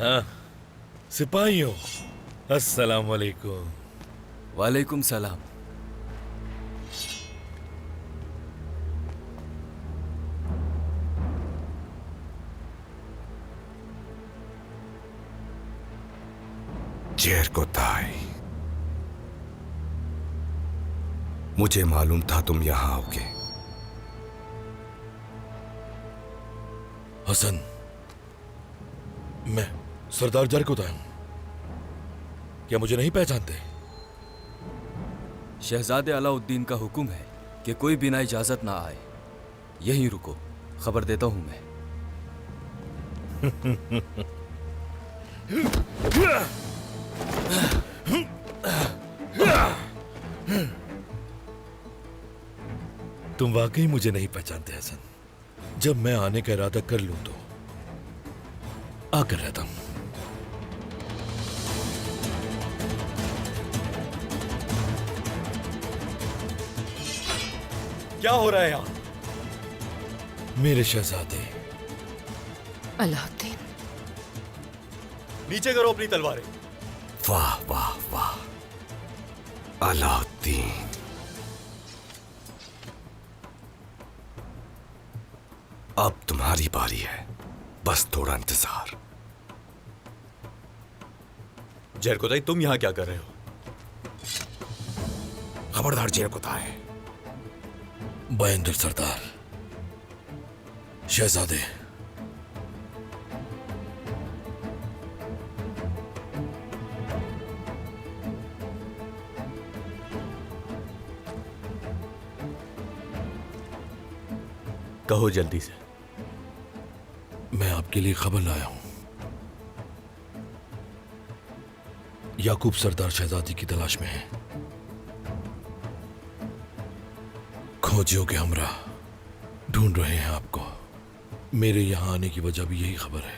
हाँ, सिपाहियों, अस्सलाम वालेकुम। वालेकुम सलाम। चेरकोताई, मुझे मालूम था तुम यहां आओगे। हसन, मैं सरदार जरकोताई हूं। क्या मुझे नहीं पहचानते? शहजादे अलाउद्दीन का हुक्म है कि कोई बिना इजाजत ना आए। यहीं रुको, खबर देता हूं मैं। तुम वाकई मुझे नहीं पहचानते हसन। जब मैं आने का इरादा कर लूं तो आकर रहता हूं। क्या हो रहा है यहां? मेरे शहजादे। अलाउद्दीन, नीचे करो अपनी तलवारें। वाह वाह वाह, अलाउद्दीन। अब तुम्हारी बारी है, बस थोड़ा इंतजार। जरकोताई, तुम यहां क्या कर रहे हो? खबरदार जरकोताई। बयंदर सरदार, शहजादे। कहो जल्दी से। मैं आपके लिए खबर लाया हूं। याकूब सरदार शहजादी की तलाश में है। खोजियों के हमरा ढूंढ रहे हैं आपको। मेरे यहां आने की वजह भी यही खबर है।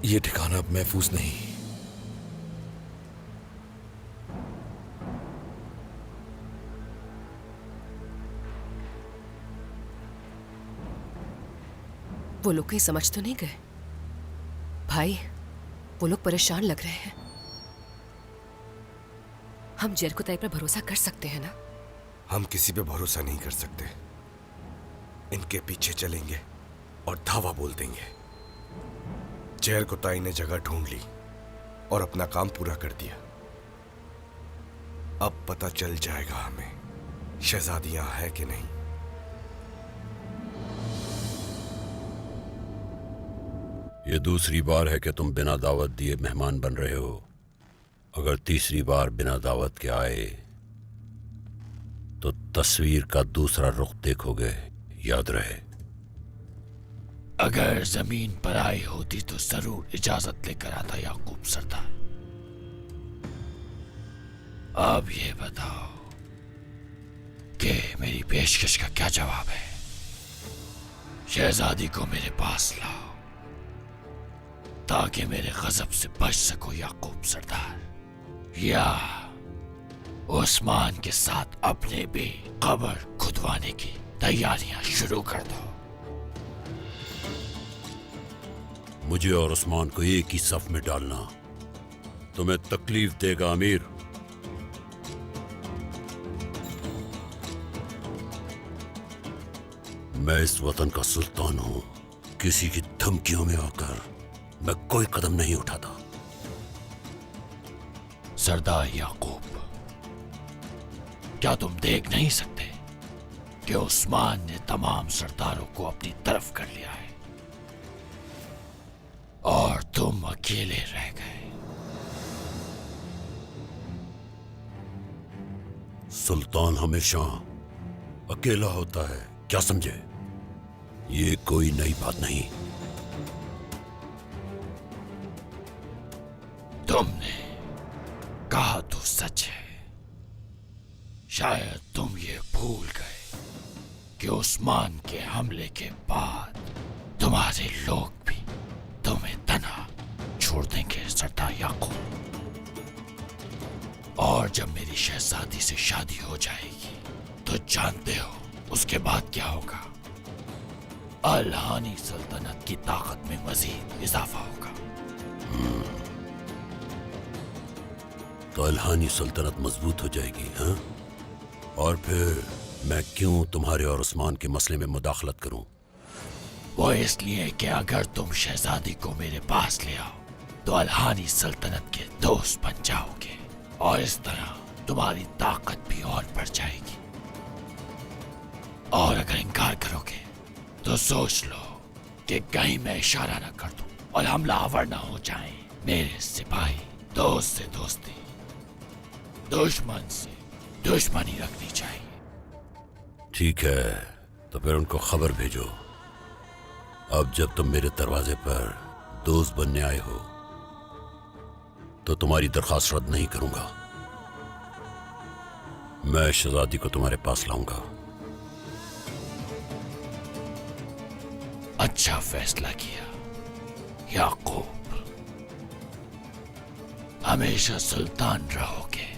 यह ठिकाना अब महफूज नहीं। वो लोग कहीं समझ तो नहीं गए? भाई, वो लोग परेशान लग रहे हैं। हम जरकोताई पर भरोसा कर सकते हैं ना? हम किसी पे भरोसा नहीं कर सकते। इनके पीछे चलेंगे और धावा बोल देंगे। जरकोताई ने जगह ढूंढ ली और अपना काम पूरा कर दिया। अब पता चल जाएगा हमें शहजादियां है कि नहीं। ये दूसरी बार है कि तुम बिना दावत दिए मेहमान बन रहे हो। अगर तीसरी बार बिना दावत के आए तो तस्वीर का दूसरा रुख देखोगे, याद रहे। अगर जमीन पर आई होती तो जरूर इजाजत लेकर आता याकूब सरदार। अब ये बताओ कि मेरी पेशकश का क्या जवाब है? शहजादी को मेरे पास लाओ ताकि मेरे गजब से बच सको याकूब सरदार, या उस्मान के साथ अपने भी कब्र खुदवाने की तैयारियां शुरू कर दो। मुझे और उस्मान को एक ही सफ में डालना तुम्हें तकलीफ देगा अमीर। मैं इस वतन का सुल्तान हूं। किसी की धमकियों में आकर मैं कोई कदम नहीं उठाता। सरदार याकूब, क्या तुम देख नहीं सकते कि उस्मान ने तमाम सरदारों को अपनी तरफ कर लिया है और तुम अकेले रह गए? सुल्तान हमेशा अकेला होता है, क्या समझे? ये कोई नई बात नहीं। तुमने कहा तो सच है। शायद तुम ये भूल गए कि उस्मान के हमले के बाद तुम्हारे लोग भी तुम्हें तन्हा छोड़ देंगे सरदार याकूब। और जब मेरी शहजादी से शादी हो जाएगी तो जानते हो उसके बाद क्या होगा? अल-हानी सल्तनत की ताकत में मजीद इजाफा होगा। तो अल्हानी सल्तनत मजबूत हो जाएगी, हाँ? और फिर मैं क्यों तुम्हारे और उस्मान के मसले में मुदाखलत करूं? वो इसलिए कि अगर तुम शहजादी को मेरे पास ले आओ तो अल-हानी सल्तनत के दोस्त बन जाओगे और इस तरह तुम्हारी ताकत भी और बढ़ जाएगी। और अगर इनकार करोगे तो सोच लो कि कहीं मैं इशारा न कर दूं और हमलावर न हो जाएं। मेरे सिपाही दोस्त से दोस्ती, दुश्मन से दुश्मनी रखनी चाहिए। ठीक है, तो फिर उनको खबर भेजो। अब जब तुम मेरे दरवाजे पर दोस्त बनने आए हो तो तुम्हारी दरखास्त रद्द नहीं करूंगा। मैं शहजादी को तुम्हारे पास लाऊंगा। अच्छा फैसला किया याकूब, हमेशा सुल्तान रहोगे।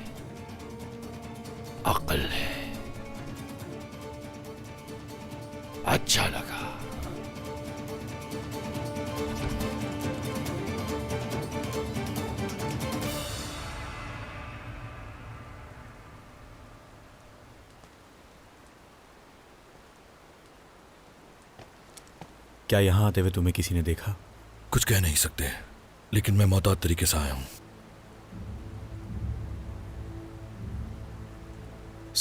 अक्ल है, अच्छा लगा। क्या यहां आते हुए तुम्हें किसी ने देखा? कुछ कह नहीं सकते, लेकिन मैं मोहतात तरीके से आया हूं।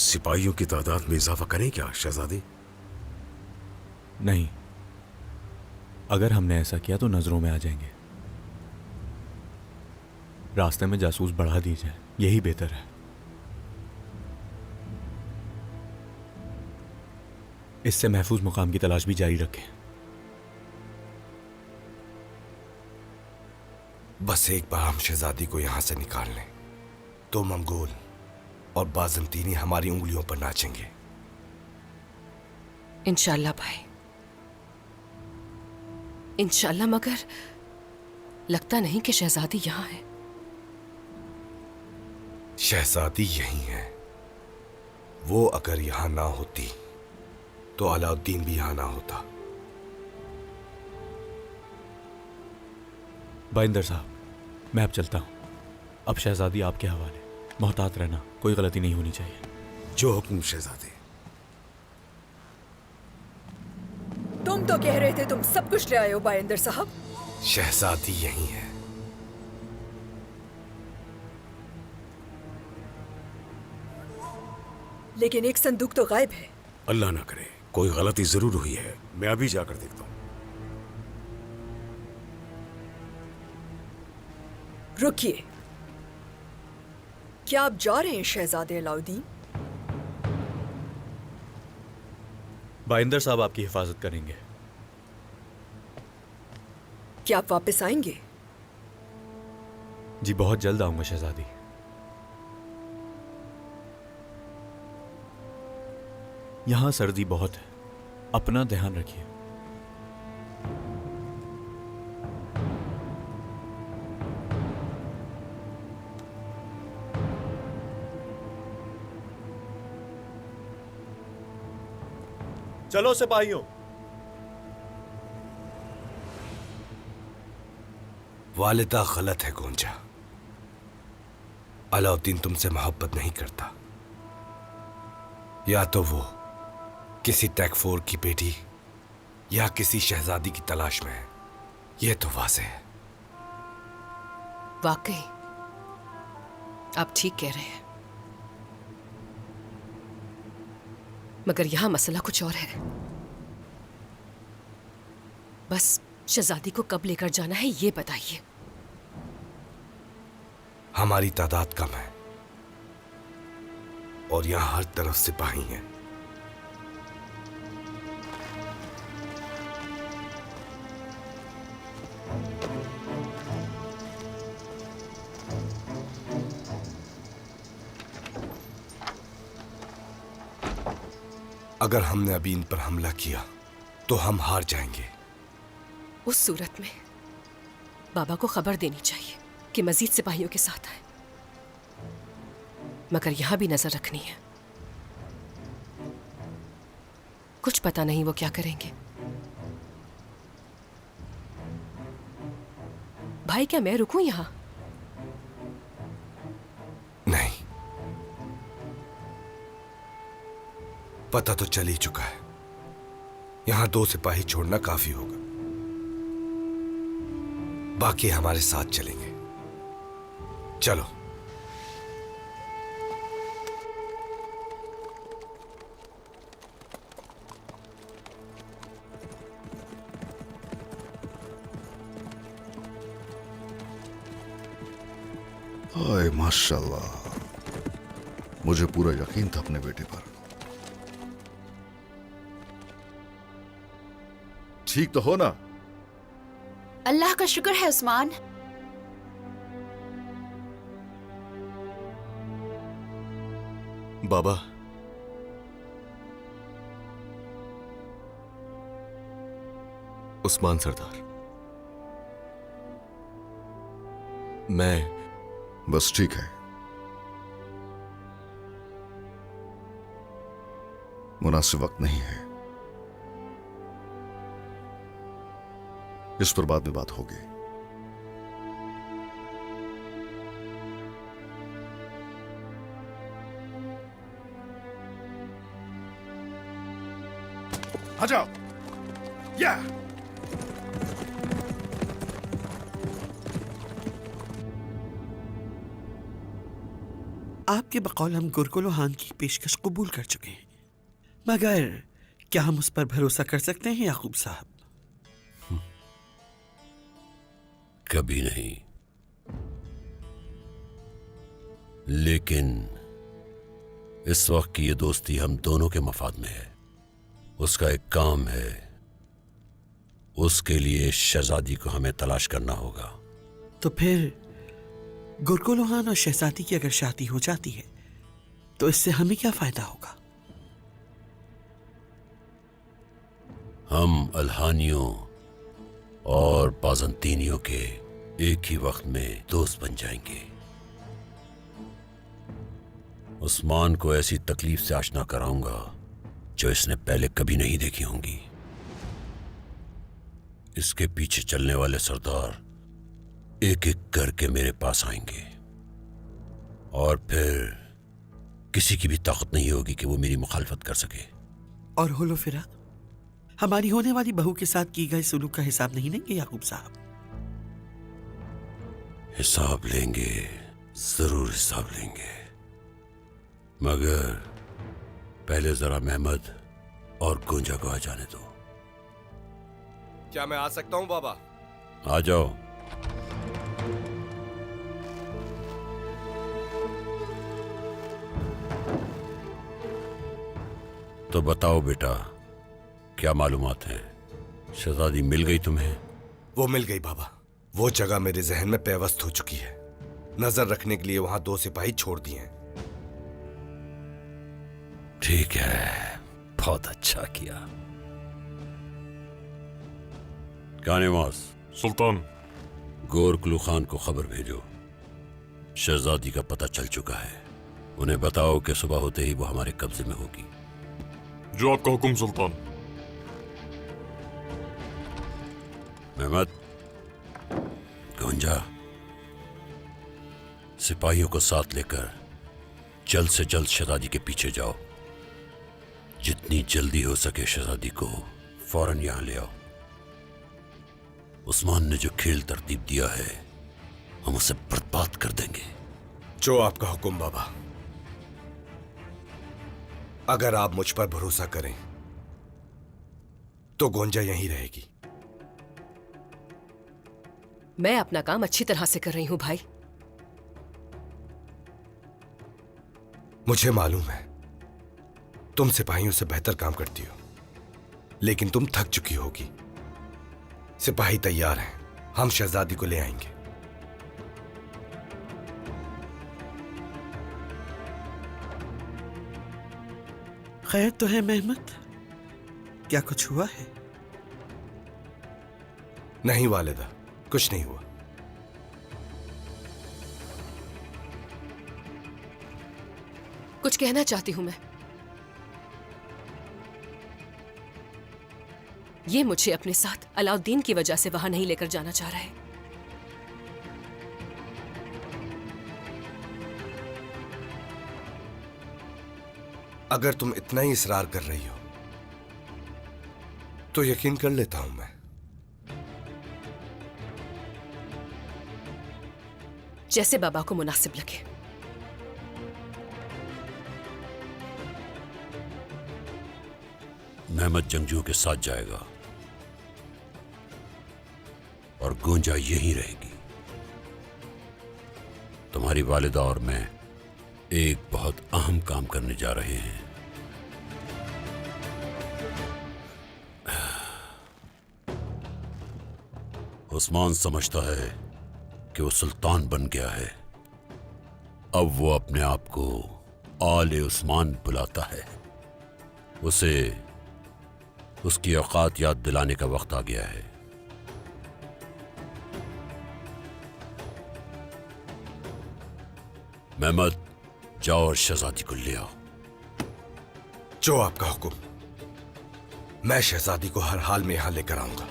सिपाहियों की तादाद में इजाफा करें क्या शहजादी? नहीं, अगर हमने ऐसा किया तो नजरों में आ जाएंगे। रास्ते में जासूस बढ़ा दी जाए, यही बेहतर है। इससे महफूज मुकाम की तलाश भी जारी रखें। बस एक बार हम शहजादी को यहां से निकाल लें तो मंगोल और बाज़ंतीनी हमारी उंगलियों पर नाचेंगे। इंशाल्लाह भाई, इंशाल्लाह। मगर लगता नहीं कि शहजादी यहां है। शहजादी यही है। वो अगर यहां ना होती तो अलाउद्दीन भी यहां ना होता। बाइंदर साहब, मैं अब चलता हूं। अब शहजादी आपके हवाले। मोहतात रहना, कोई गलती नहीं होनी चाहिए। जो हुक्म शहजादी। तुम तो कह रहे थे तुम सब कुछ ले आए हो बाइंदर साहब। शहजादी यही है। लेकिन एक संदूक तो गायब है। अल्लाह ना करे कोई गलती जरूर हुई है। मैं अभी जाकर देखता हूं। रुकिए, क्या आप जा रहे हैं शहजादे अलाउद्दीन? बाइंदर साहब आपकी हिफाजत करेंगे। क्या आप वापस आएंगे? जी बहुत जल्द आऊंगा शहजादी। यहां सर्दी बहुत है, अपना ध्यान रखिए। चलो सिपाहियों। वालिदा गलत है गोंजा। अलाउद्दीन तुमसे मोहब्बत नहीं करता। या तो वो किसी टैकफोर की बेटी या किसी शहजादी की तलाश में है। यह तो वाज़ेह है। वाकई आप ठीक कह रहे हैं, मगर यहां मसला कुछ और है। बस शहजादी को कब लेकर जाना है ये बताइए। हमारी तादाद कम है और यहां हर तरफ सिपाही हैं। अगर हमने अभी इन पर हमला किया तो हम हार जाएंगे। उस सूरत में बाबा को खबर देनी चाहिए कि मजीद सिपाहियों के साथ आए, मगर यहां भी नजर रखनी है। कुछ पता नहीं वो क्या करेंगे। भाई क्या मैं रुकूं यहाँ? नहीं, पता तो चल ही चुका है। यहां 2 सिपाही छोड़ना काफी होगा, बाकी हमारे साथ चलेंगे। चलो। हाय माशाल्लाह, मुझे पूरा यकीन था अपने बेटे पर। ठीक तो हो ना? अल्लाह का शुक्र है उस्मान। बाबा, उस्मान सरदार, मैं बस ठीक है, मुनासिब वक्त नहीं है, इस पर बाद में बात होगी। आ जाओ। या आपके बकौल हम गुरकुलोहान की पेशकश कबूल कर चुके हैं, मगर क्या हम उस पर भरोसा कर सकते हैं याकूब साहब? कभी नहीं, लेकिन इस वक्त की ये दोस्ती हम दोनों के मफाद में है। उसका एक काम है, उसके लिए शहजादी को हमें तलाश करना होगा। तो फिर गुरकुलोहान और शहजादी की अगर शादी हो जाती है तो इससे हमें क्या फायदा होगा? हम अल्हानियों और बाजंतीनियों के एक ही वक्त में दोस्त बन जाएंगे। उस्मान को ऐसी तकलीफ से आशना कराऊंगा जो इसने पहले कभी नहीं देखी होंगी। इसके पीछे चलने वाले सरदार एक एक करके मेरे पास आएंगे और फिर किसी की भी ताकत नहीं होगी कि वो मेरी मुखालफत कर सके। और होलो फिरा हमारी होने वाली बहू के साथ की गए सुलूक का हिसाब नहीं लेंगे याकूब साहब? हिसाब लेंगे, जरूर हिसाब लेंगे, मगर पहले जरा मेहमद और गुंजा को आ जाने दो। क्या मैं आ सकता हूं बाबा? आ जाओ। तो बताओ बेटा, क्या मालूमात हैं? शहजादी मिल गई तुम्हें? वो मिल गई बाबा। वो जगह मेरे जहन में पेवस्त हो चुकी है। नजर रखने के लिए वहां 2 सिपाही छोड़ दिए हैं। ठीक है, बहुत अच्छा किया। कानेमास सुल्तान, गोरकुलू खान को खबर भेजो, शहजादी का पता चल चुका है। उन्हें बताओ कि सुबह होते ही वो हमारे कब्जे में होगी। जो आपका हुक्म सुल्तान। मेहमद, गुंजा, सिपाहियों को साथ लेकर जल्द से जल्द शहजादी के पीछे जाओ। जितनी जल्दी हो सके शहजादी को फौरन यहां ले आओ। उस्मान ने जो खेल तरतीब दिया है, हम उसे बर्बाद कर देंगे। जो आपका हुक्म बाबा। अगर आप मुझ पर भरोसा करें तो गोंजा यहीं रहेगी। मैं अपना काम अच्छी तरह से कर रही हूं भाई। मुझे मालूम है तुम सिपाहियों से बेहतर काम करती हो, लेकिन तुम थक चुकी होगी। सिपाही तैयार हैं, हम शहजादी को ले आएंगे। खैर तो है मेहमद, क्या कुछ हुआ है? नहीं वालिदा, कुछ नहीं हुआ। कुछ कहना चाहती हूं मैं। ये मुझे अपने साथ अलाउद्दीन की वजह से वहां नहीं लेकर जाना चाह रहा है। अगर तुम इतना ही इसरार कर रही हो तो यकीन कर लेता हूं मैं। जैसे बाबा को मुनासिब लगे। महमद जंगजुओं के साथ जाएगा और गूंजा यहीं रहेगी। तुम्हारी वालिदा और मैं एक बहुत अहम काम करने जा रहे हैं। उस्मान समझता है कि वो सुल्तान बन गया है। अब वो अपने आप को आले उस्मान बुलाता है। उसे उसकी औकात याद दिलाने का वक्त आ गया है। महमद, जाओ और शहजादी को ले आओ। जो आपका हुक्म। मैं शहजादी को हर हाल में यहां लेकर आऊंगा।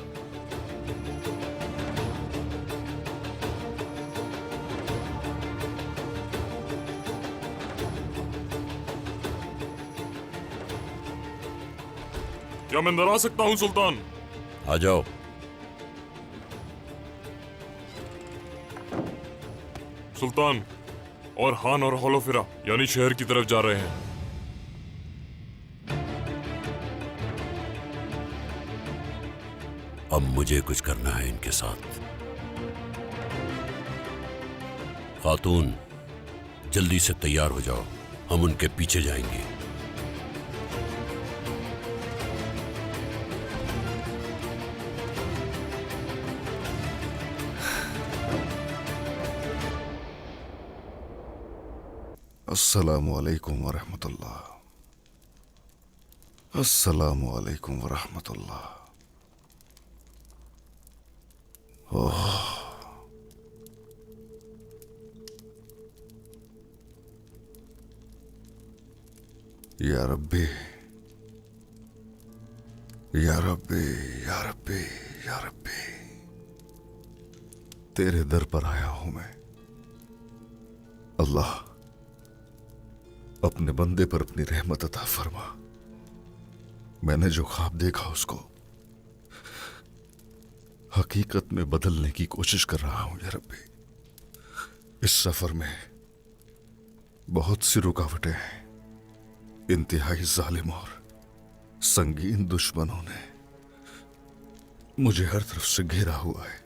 क्या मैं अंदर आ सकता हूं सुल्तान? आ जाओ। सुल्तान, और हान और होलोफिरा यानी शहर की तरफ जा रहे हैं। अब मुझे कुछ करना है इनके साथ। खातून, जल्दी से तैयार हो जाओ, हम उनके पीछे जाएंगे। अस्सलामु अलैकुम वरहमतुल्लाह। अस्सलामु अलैकुम वरहमतुल्लाह। ओह, या रब्बी या रब्बी या रब्बी या रब्बी, तेरे दर पर आया हूं मैं। अल्लाह, अपने बंदे पर अपनी रहमत अता फरमा। मैंने जो ख्वाब देखा उसको हकीकत में बदलने की कोशिश कर रहा हूं या रब्बी। इस सफर में बहुत सी रुकावटें हैं। इंतहाई जालिम और संगीन दुश्मनों ने मुझे हर तरफ से घेरा हुआ है।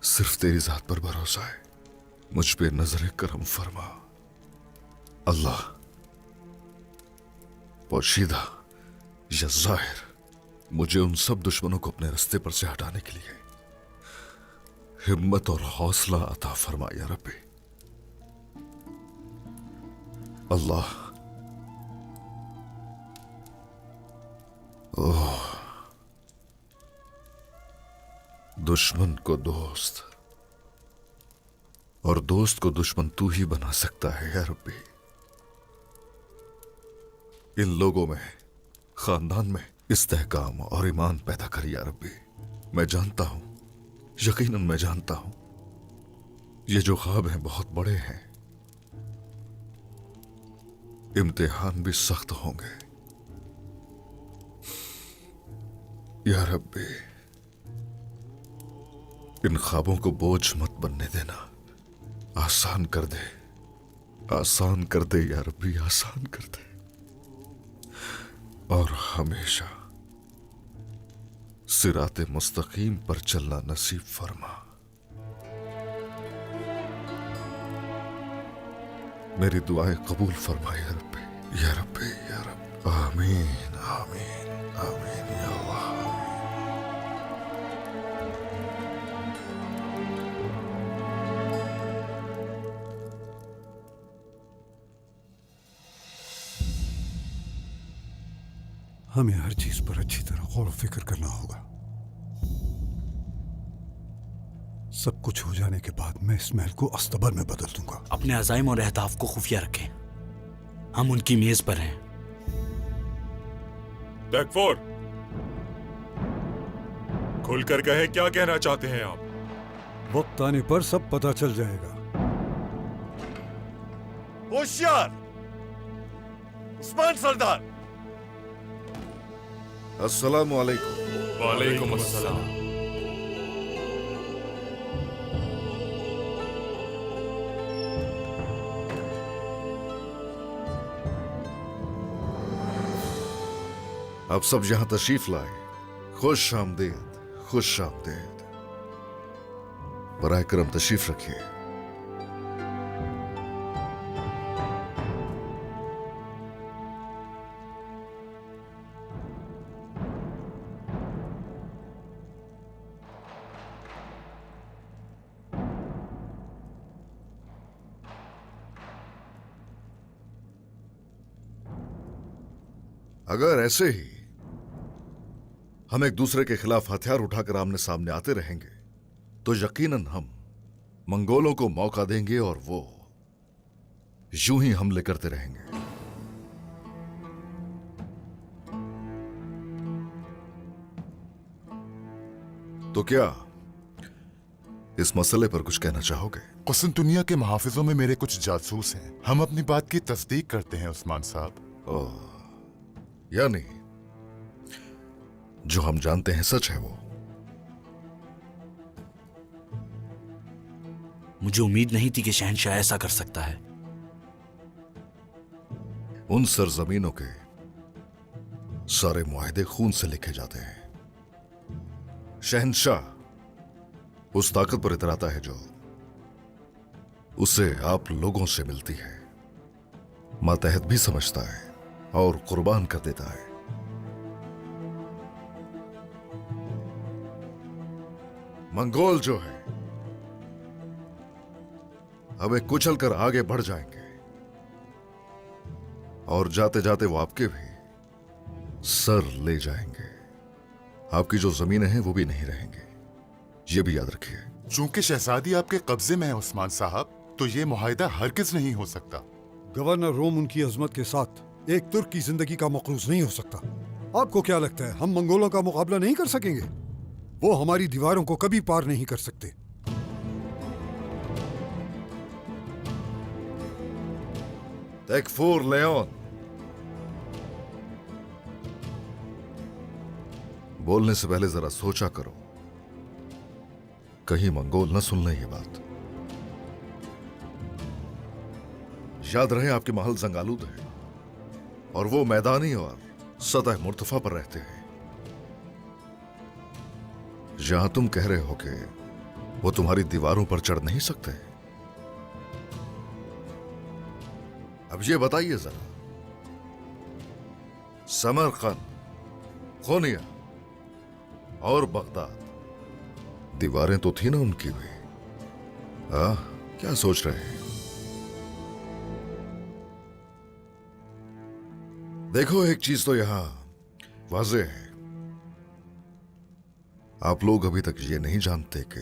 सिर्फ तेरी जात पर भरोसा है। मुझ पे नजर करम फरमा अल्लाह। पोशीदा या जाहिर, मुझे उन सब दुश्मनों को अपने रास्ते पर से हटाने के लिए हिम्मत और हौसला अता फरमा या रब्बी। अल्लाह, ओह, दुश्मन को दोस्त और दोस्त को दुश्मन तू ही बना सकता है या रब्बी। इन लोगों में, खानदान में इस्तेहकाम और ईमान पैदा कर या रब्बी। मैं जानता हूं, यकीनन मैं जानता हूं, ये जो ख्वाब हैं बहुत बड़े हैं। इम्तिहान भी सख्त होंगे या रब्बी। इन ख्वाबों को बोझ मत बनने देना। आसान कर दे, आसान कर दे या रब्बी, आसान कर दे। और हमेशा सिराते मुस्तकीम पर चलना नसीब फरमा। मेरी दुआएं कबूल फरमा या रब्बी, या रब्बी, या रब्बी। आमीन आमीन आमीन या अल्लाह। हमें हर चीज पर अच्छी तरह गौर व फिक्र करना होगा। सब कुछ हो जाने के बाद मैं इस महल को अस्तबल में बदल दूंगा। अपने अज़ाइम और अहदाफ को खुफिया रखें। हम उनकी मेज पर हैं। बैकफोर्ड, खुलकर कहे क्या कहना चाहते हैं आप? वक्त आने पर सब पता चल जाएगा। होशियार, उस्मान सरदार। अस्सलामु अलैकुम। वालेकुम अस्सलाम। आप सब यहां तशरीफ लाए, खुश आमदीद, खुश आमदीद। बराए करम तशरीफ रखिए। अगर ऐसे ही हम एक दूसरे के खिलाफ हथियार उठाकर आमने सामने आते रहेंगे तो यकीनन हम मंगोलों को मौका देंगे और वो यूं ही हमले करते रहेंगे। तो क्या इस मसले पर कुछ कहना चाहोगे? कुसुनतुनिया के मुहाफिजों में मेरे कुछ जासूस हैं। हम अपनी बात की तस्दीक करते हैं उस्मान साहब। यानी जो हम जानते हैं सच है वो? मुझे उम्मीद नहीं थी कि शहंशाह ऐसा कर सकता है। उन सरजमीनों के सारे मुआहदे खून से लिखे जाते हैं। शहंशाह उस ताकत पर इतराता है जो उसे आप लोगों से मिलती है, मातहत भी समझता है और कुर्बान कर देता है। मंगोल जो है हमें कुचल कर आगे बढ़ जाएंगे और जाते जाते वो आपके भी सर ले जाएंगे। आपकी जो जमीनें हैं वो भी नहीं रहेंगे, ये भी याद रखिए। चूंकि शहजादी आपके कब्जे में है उस्मान साहब, तो ये मुआहिदा हरगिज नहीं हो सकता। गवर्नर रोम उनकी अजमत के साथ एक तुर्क की जिंदगी का मकरूज नहीं हो सकता। आपको क्या लगता है हम मंगोलों का मुकाबला नहीं कर सकेंगे? वो हमारी दीवारों को कभी पार नहीं कर सकते। तकफूर लेओन, बोलने से पहले जरा सोचा करो, कहीं मंगोल न सुन ले ये बात। याद रहे आपके महल जंगालूद है और वो मैदानी और सतह मुर्तफा पर रहते हैं। जहां तुम कह रहे हो कि वो तुम्हारी दीवारों पर चढ़ नहीं सकते, अब ये बताइए जरा, समरकंद, खोनिया और बगदाद, दीवारें तो थी ना उनकी भी। क्या सोच रहे हैं? देखो, एक चीज तो यहां वाज़ेह है, आप लोग अभी तक ये नहीं जानते कि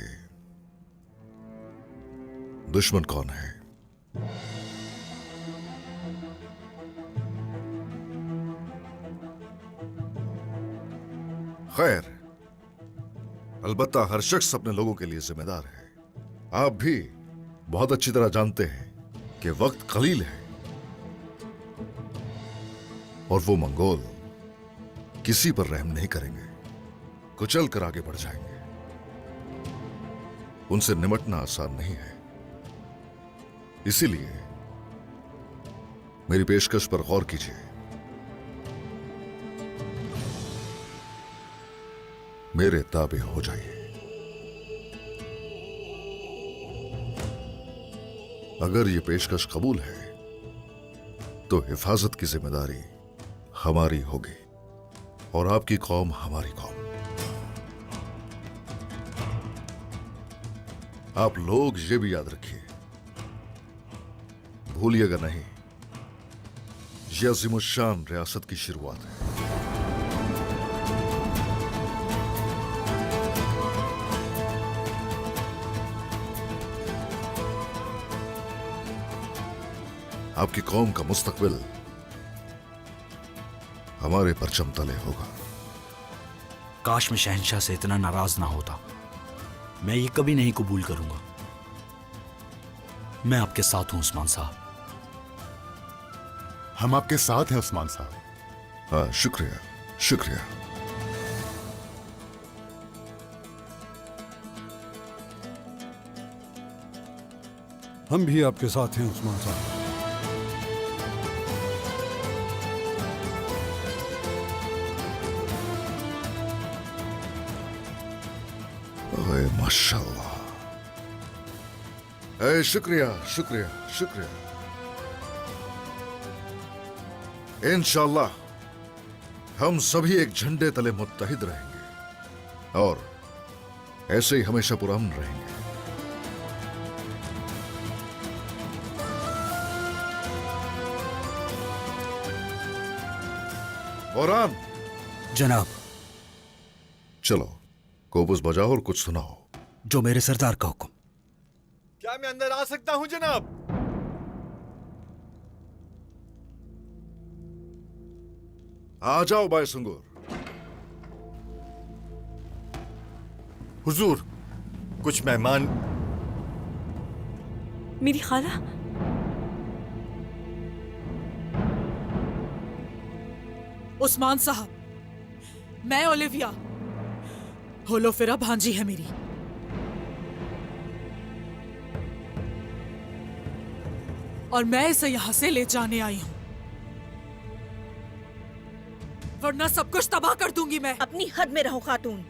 दुश्मन कौन है। खैर, अलबत्ता हर शख्स अपने लोगों के लिए जिम्मेदार है। आप भी बहुत अच्छी तरह जानते हैं कि वक्त कलील है और वो मंगोल किसी पर रहम नहीं करेंगे, कुचल कर आगे बढ़ जाएंगे। उनसे निमटना आसान नहीं है। इसीलिए मेरी पेशकश पर गौर कीजिए। मेरे ताबे हो जाइए। अगर ये पेशकश कबूल है तो हिफाजत की जिम्मेदारी हमारी होगी और आपकी कौम हमारी कौम। आप लोग ये भी याद रखिए, भूलिएगा नहीं, ये अज़ीमुश्शान रियासत की शुरुआत है। आपकी कौम का मुस्तकबिल हमारे परचम तले होगा। काश मैं शहंशाह से इतना नाराज ना होता। मैं ये कभी नहीं कबूल करूंगा। मैं आपके साथ हूं उस्मान साहब। हम आपके साथ हैं उस्मान साहब। हाँ, शुक्रिया शुक्रिया। हम भी आपके साथ हैं उस्मान साहब। ओए माशाल्लाह। ए, शुक्रिया शुक्रिया शुक्रिया। इंशाल्लाह हम सभी एक झंडे तले मुत्तहिद रहेंगे और ऐसे ही हमेशा पुरअमन रहेंगे। बोरान जनाब। चलो कोबुस बजाओ और कुछ सुनाओ। जो मेरे सरदार का हुक्म। क्या मैं अंदर आ सकता हूं जनाब? आ जाओ बायसुंगुर। हुजूर, कुछ मेहमान। मेरी खाला। उस्मान साहब, मैं ओलिविया, होलोफिरा भांजी है मेरी। और मैं इसे यहां से ले जाने आई हूं, वरना सब कुछ तबाह कर दूंगी मैं। अपनी हद में रहो खातून।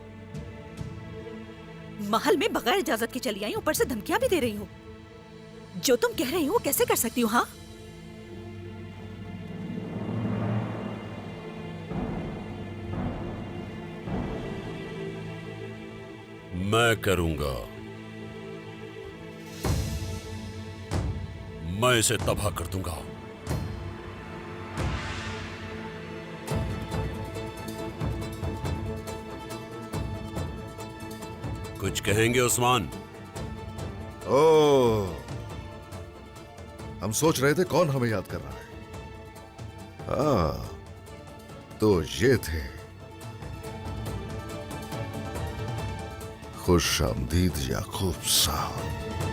महल में बगैर इजाजत की चली आई, ऊपर से धमकियां भी दे रही हो। जो तुम कह रही हो वो कैसे कर सकती हो? हाँ, मैं करूंगा। मैं इसे तबाह कर दूंगा। कुछ कहेंगे उस्मान? ओ, हम सोच रहे थे कौन हमें याद कर रहा है। हाँ, तो ये थे। खुश आमदीद याकूब साहब।